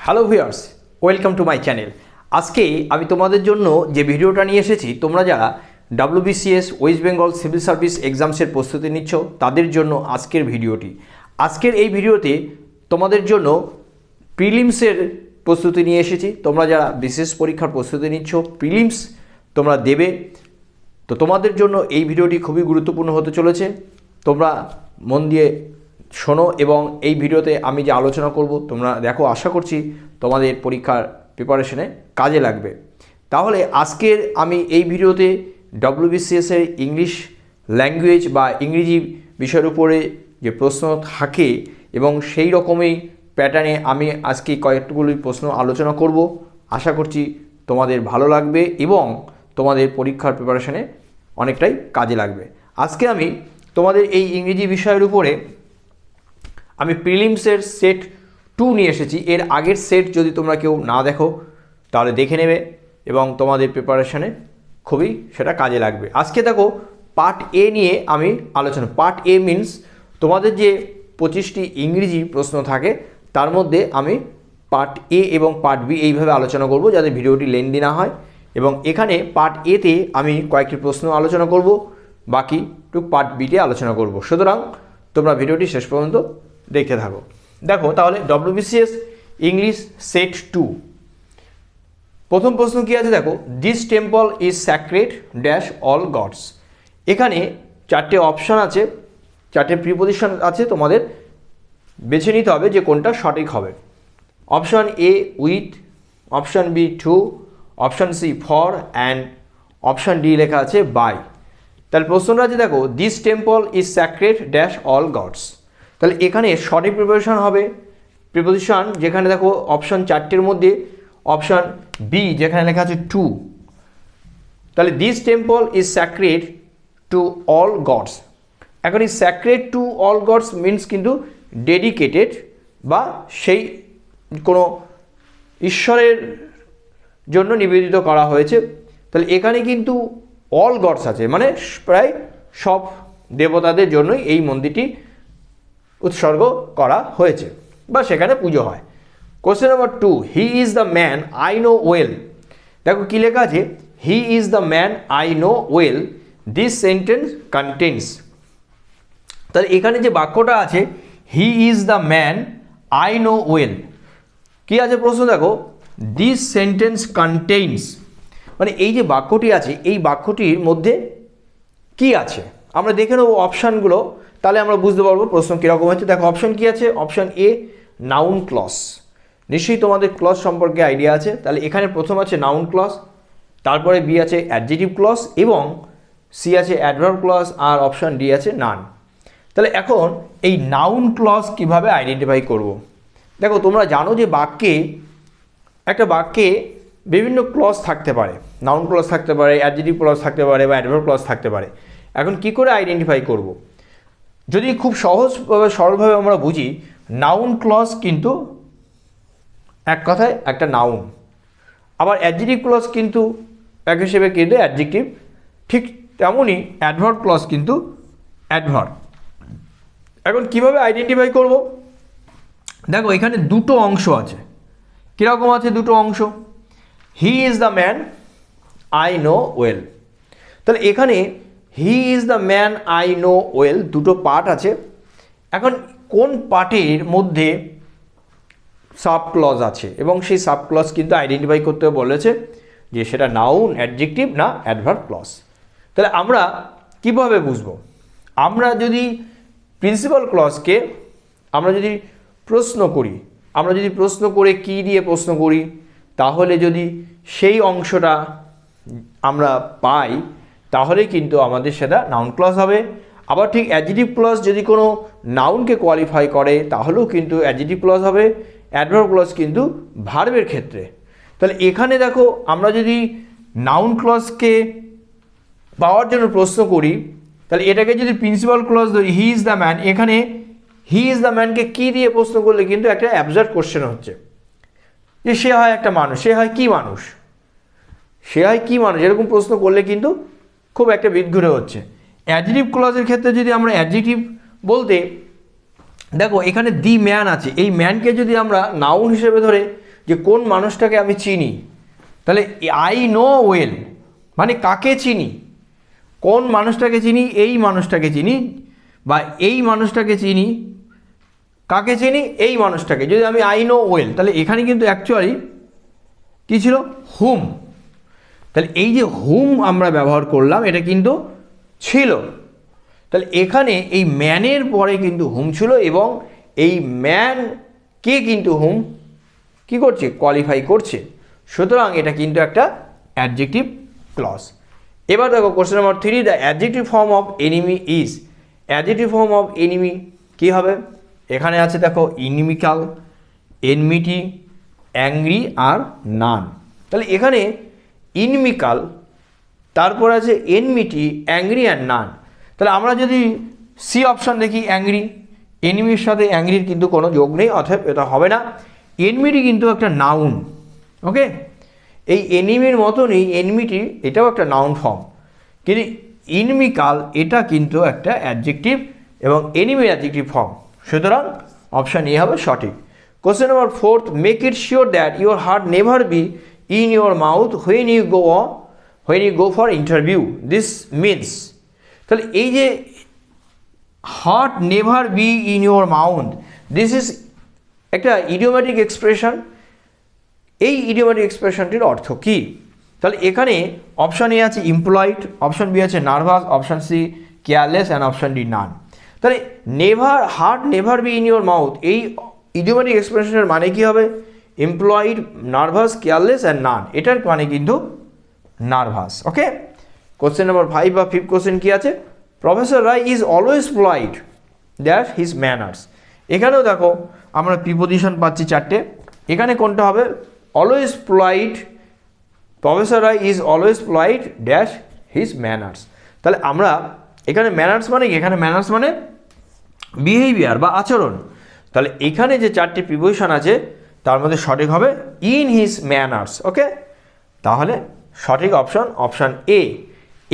Hello viewers, welcome to my channel. আজকে আমি তোমাদের জন্য যে ভিডিওটা নিয়ে এসেছি, তোমরা যারা WBCS West Bengal civil service এক্সামসের প্রস্তুতি নিচ্ছ তাদের জন্য আজকের ভিডিওটি। আজকের এই ভিডিওতে তোমাদের জন্য প্রিলিমসের প্রস্তুতি নিয়ে এসেছি। তোমরা যারা বিশেষ পরীক্ষার প্রস্তুতি নিচ্ছ, প্রিলিমস তোমরা দেবে, তো তোমাদের জন্য এই ভিডিওটি খুবই গুরুত্বপূর্ণ হতে চলেছে। তোমরা মন দিয়ে শোনো এবং এই ভিডিওতে আমি যে আলোচনা করব তোমরা দেখো, আশা করছি তোমাদের পরীক্ষার প্রিপারেশনে কাজে লাগবে। তাহলে আজকের আমি এই ভিডিওতে WBCS এর ইংলিশ ল্যাঙ্গুয়েজ বা ইংরেজি বিষয়ের উপরে যে প্রশ্ন থাকে এবং সেই রকমই প্যাটার্নে আমি আজকে কয়েকগুলি প্রশ্ন আলোচনা করব। আশা করছি তোমাদের ভালো লাগবে এবং তোমাদের পরীক্ষার প্রিপারেশনে অনেকটাই কাজে লাগবে। আজকে আমি তোমাদের এই ইংরেজি বিষয়ের উপরে আমি প্রিলিমসের সেট 2 নিয়ে এসেছি। এর আগের সেট যদি তোমরা কেউ না দেখো তাহলে দেখে নেবে এবং তোমাদের প্রিপারেশনে খুবই সেটা কাজে লাগবে। আজকে দেখো পার্ট এ নিয়ে আমি আলোচনা। পার্ট এ মিনস তোমাদের যে 25টি ইংরেজি প্রশ্ন থাকে তার মধ্যে আমি পার্ট এ এবং পার্ট বি এইভাবে আলোচনা করব যাতে ভিডিওটি লেন্দি না হয়। এবং এখানে পার্ট এতে আমি কয়েকটি প্রশ্ন আলোচনা করব, বাকি পার্ট বিতে আলোচনা করব। সুতরাং তোমরা ভিডিওটি শেষ পর্যন্ত দেখতে থাকো। দেখো তাহলে WBCS ইংলিশ সেট 2 প্রথম প্রশ্ন কি আছে দেখো, this temple is sacred dash all gods. এখানে চারটে অপশান আছে, চারটে প্রিপোজিশন আছে, তোমাদের বেছে নিতে হবে যে কোনটা সঠিক হবে। Option A with, option B to, option C for and option D লেখা আছে বাই। তাহলে প্রশ্নটা আছে দেখো, this temple is sacred dash all gods. তাহলে এখানে সঠিক প্রিপোজিশন হবে প্রিপোজিশন যেখানে দেখো অপশান চারটের মধ্যে অপশান বি যেখানে লেখা আছে টু। তাহলে this temple is sacred to all gods. এখন এই sacred to all gods means কিন্তু ডেডিকেটেড বা সেই কোনো ঈশ্বরের জন্য নিবেদিত করা হয়েছে। তাহলে এখানে কিন্তু অল গডস আছে, মানে প্রায় সব দেবতাদের জন্যই এই মন্দিরটি উৎসর্গ করা হয়েছে বা সেখানে পুজো হয়। Question number 2, he is the man I know well. দেখো কী লেখা আছে, he is the man I know well this sentence contains. তাহলে এখানে যে বাক্যটা আছে he is the man I know well, কী আছে প্রশ্ন দেখো, দিস সেন্টেন্স কন্টেইনস, মানে এই যে বাক্যটি আছে এই বাক্যটির মধ্যে কি আছে আমরা দেখে নেব অপশানগুলো, তাহলে আমরা বুঝতে পারবো প্রশ্ন কীরকম হচ্ছে। দেখো অপশান কী আছে, অপশান এ নাউন ক্লজ। নিশ্চয়ই তোমাদের ক্লজ সম্পর্কে আইডিয়া আছে। তাহলে এখানে প্রথম আছে নাউন ক্লজ, তারপরে বি আছে অ্যাডজেটিভ ক্লজ এবং সি আছে অ্যাডভার্ব ক্লজ আর অপশান ডি আছে নান। তাহলে এখন এই নাউন ক্লজ কিভাবে আইডেন্টিফাই করব। দেখো তোমরা জানো যে একটা বাক্যে বিভিন্ন ক্লজ থাকতে পারে, নাউন ক্লজ থাকতে পারে, অ্যাডজেটিভ ক্লজ থাকতে পারে বা অ্যাডভার্ব ক্লজ থাকতে পারে। এখন কি করে আইডেন্টিফাই করব? যদি খুব সহজভাবে সরলভাবে আমরা বুঝি, নাউন ক্লজ কিন্তু এক কথায় একটা নাউন, আবার অ্যাডজেক্টিভ ক্লজ কিন্তু এক হিসেবে কিন্তু অ্যাডজেক্টিভ, ঠিক তেমনই অ্যাডভার্ব ক্লজ কিন্তু অ্যাডভার্ব। এখন কিভাবে আইডেন্টিফাই করব? দেখো এখানে দুটো অংশ আছে। কীরকম আছে দুটো অংশ? হি is the man I know well. তাহলে এখানে হি is the man I know well দুটো পার্ট আছে। এখন কোন পার্টের মধ্যে সাব ক্লজ আছে এবং সেই সাব ক্লজ কিন্তু আইডেন্টিফাই করতে বলেছে যে সেটা নাউন, অ্যাডজেক্টিভ না অ্যাডভার্ব ক্লজ। তাহলে আমরা কিভাবে বুঝবো? আমরা যদি প্রিন্সিপাল ক্লজকে আমরা যদি প্রশ্ন করে কি দিয়ে প্রশ্ন করি, তাহলে যদি সেই অংশটা আমরা পাই তাহলে কিন্তু আমাদের সেটা নাউন ক্লজ হবে। আবার ঠিক অ্যাডজেক্টিভ ক্লজ যদি কোনো নাউনকে কোয়ালিফাই করে তাহলেও কিন্তু অ্যাডজেক্টিভ ক্লজ হবে, অ্যাডভার্ব ক্লজ কিন্তু ভার্বের ক্ষেত্রে। তাহলে এখানে দেখো আমরা যদি নাউন ক্লজকে পাওয়ার জন্য প্রশ্ন করি তাহলে এটাকে যদি প্রিন্সিপাল ক্লজ ধরি, হি ইজ দ্য ম্যান, এখানে হি ইজ দ্য ম্যানকে কী দিয়ে প্রশ্ন করলে কিন্তু একটা অ্যাবসার্ড কোশ্চেন হচ্ছে যে সে হয় একটা মানুষ, সে হয় কি মানুষ, এরকম প্রশ্ন করলে কিন্তু খুব একটা বিদঘুরে হচ্ছে। অ্যাডজেক্টিভ ক্লজের ক্ষেত্রে যদি আমরা অ্যাডজেক্টিভ বলতে দেখো এখানে দি ম্যান আছে, এই ম্যানকে যদি আমরা নাউন হিসেবে ধরে যে কোন মানুষটাকে আমি চিনি, তাহলে আই নো ওয়েল মানে কাকে চিনি, কোন মানুষটাকে চিনি, এই মানুষটাকে চিনি, বা এই মানুষটাকে চিনি, কাকে চিনি, এই মানুষটাকে। যদি আমি আই নো ওয়েল, তাহলে এখানে কিন্তু অ্যাকচুয়ালি কী ছিল, হুম। তাহলে এই যে হুম আমরা ব্যবহার করলাম এটা কিন্তু ছিল, তাহলে এখানে এই ম্যানের পরে কিন্তু হুম ছিল এবং এই ম্যান কে কিন্তু হুম কি করছে, কোয়ালিফাই করছে। সুতরাং এটা কিন্তু একটা অ্যাডজেক্টিভ ক্লজ। এবার দেখো question number 3, the adjective form of enemy is. Adjective form of enemy কী হবে, এখানে আছে দেখো ইনিমিক্যাল, এনমিটি, অ্যাংরি আর নান। তাহলে এখানে ইনমিক্যাল, তারপর আছে এনমিটি, অ্যাংরি অ্যান্ড নান। তাহলে আমরা যদি সি অপশান দেখি অ্যাংরি, এনিমির সাথে অ্যাংরির কিন্তু কোনো যোগ নেই, অতএব এটা হবে না। এনমিটি কিন্তু একটা নাউন, ওকে, এই এনিমির মতনই এনমিটি এটাও একটা নাউন ফর্ম, কিন্তু ইনমিক্যাল এটা কিন্তু একটা অ্যাডজেক্টিভ এবং এনিমির অ্যাডজেক্টিভ ফর্ম। সুতরাং অপশান এ হবে সঠিক। Question number 4, make it sure that your heart never be in your mouth when you go for interview. This means, তাহলে এই যে heart never be in your mouth, this is একটা idiomatic expression. এই ইডিওম্যাটিক এক্সপ্রেশনটির অর্থ কী? তাহলে এখানে অপশান এ আছে employed, option B আছে nervous, option C careless and option D none. তাহলে heart never be in your mouth, এই ইডিওম্যাটিক এক্সপ্রেশনের মানে কী হবে, employed, nervous, careless and none, এটার মানে কিন্তু নার্ভাস। ওকে, কোশ্চেন নাম্বার 5 বা 5th কোশ্চেন কী আছে, professor Roy is always polite that his manners. এখানেও দেখো আমরা প্রিপোজিশন পাচ্ছি 4টে, এখানে কোনটা হবে, always polite, professor Roy is always polite dash his manners. তাহলে আমরা এখানে ম্যানার্স মানে কি, এখানে ম্যানার্স মানে বিহেভিয়ার বা আচরণ। তাহলে এখানে যে 4টি প্রিপোজিশন আছে তার মধ্যে সঠিক হবে ইন হিজ ম্যানার্স। ওকে, তাহলে সঠিক অপশান এ।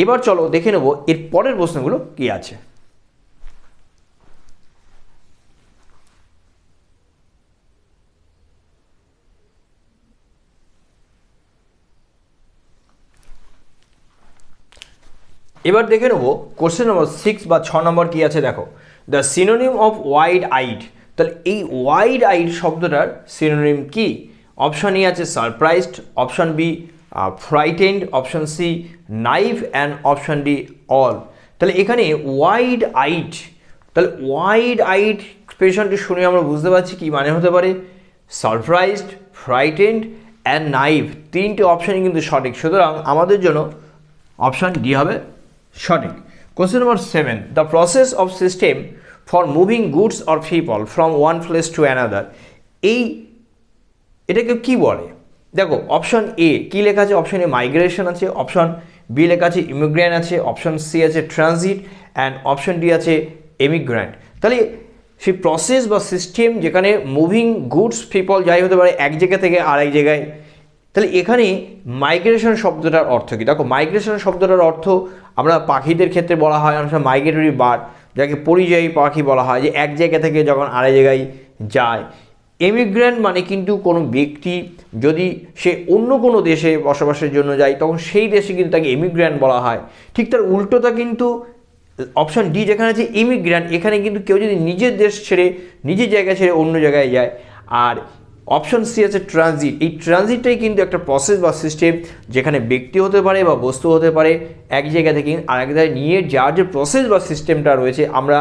এবার চলো দেখে নেব এর পরের প্রশ্নগুলো কি আছে। এবার দেখে নেব কোশ্চেন নম্বর 6 বা 6 নম্বর কি আছে, দেখো the synonym of wide eyed. তাহলে এই ওয়াইড আইড শব্দটার সিনোনিম কি? অপশান এ আছে surprised, option B frightened, option C naive and option D all. তাহলে এখানে ওয়াইড আইড, তাহলে ওয়াইড আইড এক্সপ্রেশনটি শুনে আমরা বুঝতে পারছি কি মানে হতে পারে, সারপ্রাইজড, ফ্রাইটেন্ড অ্যান্ড নাইভ, 3টে অপশানই কিন্তু সঠিক। সুতরাং আমাদের জন্য অপশান ডি হবে সঠিক। Question number 7, the process of system for moving goods or people from one place to another, এটাকে কি বলে? দেখো অপশান এ কী লেখা আছে, অপশান এ মাইগ্রেশন আছে, অপশান বি লেখা আছে ইমিগ্রেন্ট আছে, অপশান সি আছে ট্রানজিট অ্যান্ড অপশান ডি আছে এমিগ্রেন্ট। তাহলে সেই প্রসেস বা সিস্টেম যেখানে মুভিং গুডস পিপল যাই হতে পারে এক জায়গা থেকে আরেক জায়গায়, তাহলে এখানে মাইগ্রেশন শব্দটার অর্থ কী? দেখো মাইগ্রেশন শব্দটার অর্থ আমরা পাখিদের ক্ষেত্রে বলা হয় অনেক সময় মাইগ্রেটরি বার্ড, যাকে পরিযায়ী পাখি বলা হয়, যে এক জায়গা থেকে যখন আরেক জায়গায় যায়। এমিগ্রেন্ট মানে কিন্তু কোনো ব্যক্তি যদি সে অন্য কোনো দেশে বসবাসের জন্য যায় তখন সেই দেশে কিন্তু তাকে এমিগ্রেন্ট বলা হয়। ঠিক তার উল্টোটা কিন্তু অপশান ডি যেখানে আছে ইমিগ্রেন্ট, এখানে কিন্তু কেউ যদি নিজের দেশ ছেড়ে নিজের জায়গা ছেড়ে অন্য জায়গায় যায়। আর অপশান সি আছে ট্রানজিট, এই ট্রানজিটটাই কিন্তু একটা প্রসেস বা সিস্টেম যেখানে ব্যক্তি হতে পারে বা বস্তু হতে পারে এক জায়গা থেকে আরেক জায়গায় নিয়ে যাওয়ার যে প্রসেস বা সিস্টেমটা রয়েছে, আমরা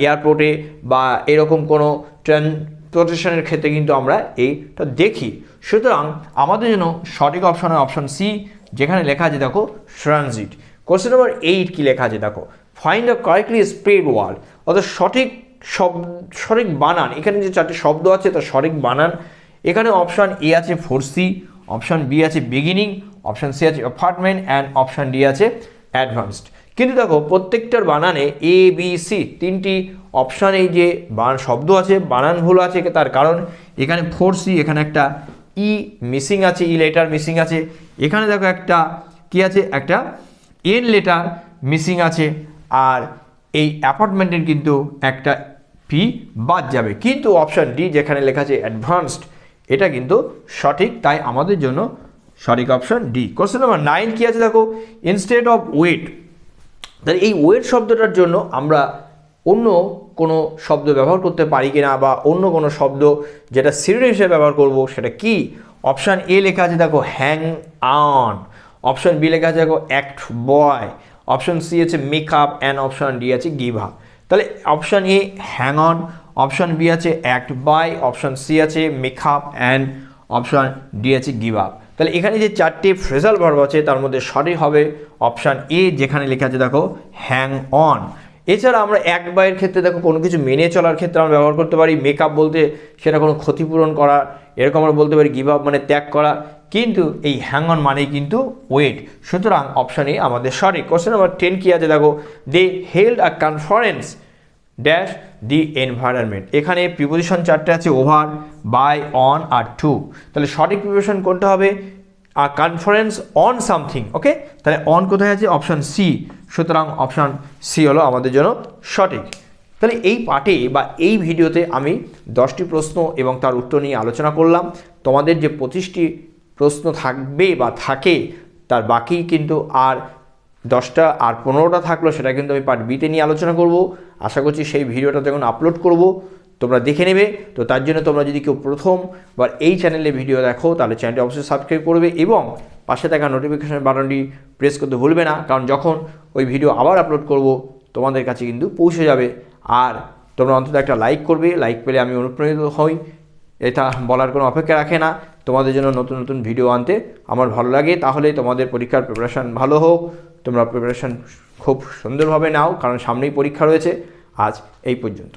এয়ারপোর্টে বা এরকম কোনো ট্রান্সপোর্টেশনের ক্ষেত্রে কিন্তু আমরা এইটা দেখি। সুতরাং আমাদের জন্য সঠিক অপশান হয় অপশান সি, যেখানে লেখা আছে দেখো ট্রানজিট। কোশ্চেন নম্বর 8 কি লেখা আছে দেখো, find the correctly spread word, অর্থাৎ সঠিক বানান, এখানে যে 4টে শব্দ আছে তার সঠিক বানান। এখানে অপশান এ আছে ফোরসি, অপশান বি আছে বিগিনিং, অপশান সি আছে অ্যাপার্টমেন্ট অ্যান্ড অপশান ডি আছে অ্যাডভান্সড। কিন্তু দেখো প্রত্যেকটার বানানে এ বি সি 3টি অপশানে যে শব্দ আছে বানান ভুল আছে, তার কারণ এখানে ফোরসি, এখানে একটা ই মিসিং আছে, ই লেটার মিসিং আছে। এখানে দেখো একটা কি আছে, একটা এন লেটার মিসিং আছে। আর এই অ্যাপার্টমেন্টের কিন্তু একটা পি বাদ যাবে। কিন্তু অপশান ডি যেখানে লেখা আছে অ্যাডভান্সড, এটা কিন্তু সঠিক, তাই আমাদের জন্য সঠিক অপশন ডি। কোশ্চেন নাম্বার 9 কি আছে দেখো, ইনস্টেড অফ ওয়েট। তাহলে এই ওয়েট শব্দটার জন্য আমরা অন্য কোনো শব্দ ব্যবহার করতে পারি কিনা, বা অন্য কোনো শব্দ যেটা সিনোনিম হিসেবে ব্যবহার করব সেটা কি। অপশান এ লেখা আছে দেখো হ্যাং অন, অপশান বি লেখা আছে দেখো অ্যাক্ট বয়, অপশান সি আছে make up, and option D আছে গিভ আপ। তাহলে option A hang on, option B আছে অ্যাক্ট বাই, অপশান সি আছে make up, and option D আছে গিভ আপ। তাহলে এখানে যে 4টে ফ্রেজাল ভার্ব আছে তার মধ্যে সঠিক হবে অপশান এ, যেখানে লেখা আছে দেখো হ্যাং অন। এছাড়া আমরা অ্যাক্ট বাইয়ের ক্ষেত্রে দেখো কোনো কিছু মেনে চলার ক্ষেত্রে আমরা ব্যবহার করতে পারি, মেক আপ বলতে সেটা কোনো ক্ষতিপূরণ করা, এরকম আমরা বলতে পারি গিভ আপ মানে ত্যাগ করা, কিন্তু এই হ্যাং অন মানেই কিন্তু ওয়েট। সুতরাং অপশান এ আমাদের সঠিক। কোশ্চেন নাম্বার 10 কি আছে দেখো, they held a conference dash the environment. এখানে প্রিপোজিশন 4টে আছে, ওভার, বাই, অন আর টু। তাহলে সঠিক প্রিপোজিশন কোনটা হবে, a conference on something. Okay, তাহলে অন কোথায় আছে, অপশান সি। সুতরাং অপশান সি হলো আমাদের জন্য সঠিক। তাহলে এই পার্টে বা এই ভিডিওতে আমি 10টি প্রশ্ন এবং তার উত্তর নিয়ে আলোচনা করলাম। তোমাদের যে 25টি প্রশ্ন থাকবে বা থাকে তার বাকি কিন্তু আর 10টা আর 15টা থাকলো, সেটা কিন্তু আমি পার্ট বিতে নিয়ে আলোচনা করব। আশা করছি সেই ভিডিওটা যখন আপলোড করব তোমরা দেখে নেবে। তো তার জন্য তোমরা যদি কেউ প্রথমবার এই চ্যানেলে ভিডিও দেখো তাহলে চ্যানেলটি অবশ্যই সাবস্ক্রাইব করবে এবং পাশে থাকা নোটিফিকেশন বাটনটি প্রেস করতে ভুলবে না, কারণ যখন ওই ভিডিও আবার আপলোড করব তোমাদের কাছে কিন্তু পৌঁছে যাবে। আর তোমরা অন্তত একটা লাইক করবে, লাইক পেলে আমি অনুপ্রাণিত হই, এটা বলার কোনো অপেক্ষা রাখে না। তোমাদের জন্য নতুন নতুন ভিডিও আনতে আমার ভালো লাগে, তাহলে তোমাদের পরীক্ষার প্রিপারেশান ভালো হোক, তোমরা প্রিপারেশান খুব সুন্দরভাবে নাও, কারণ সামনেই পরীক্ষা রয়েছে। আজ এই পর্যন্ত।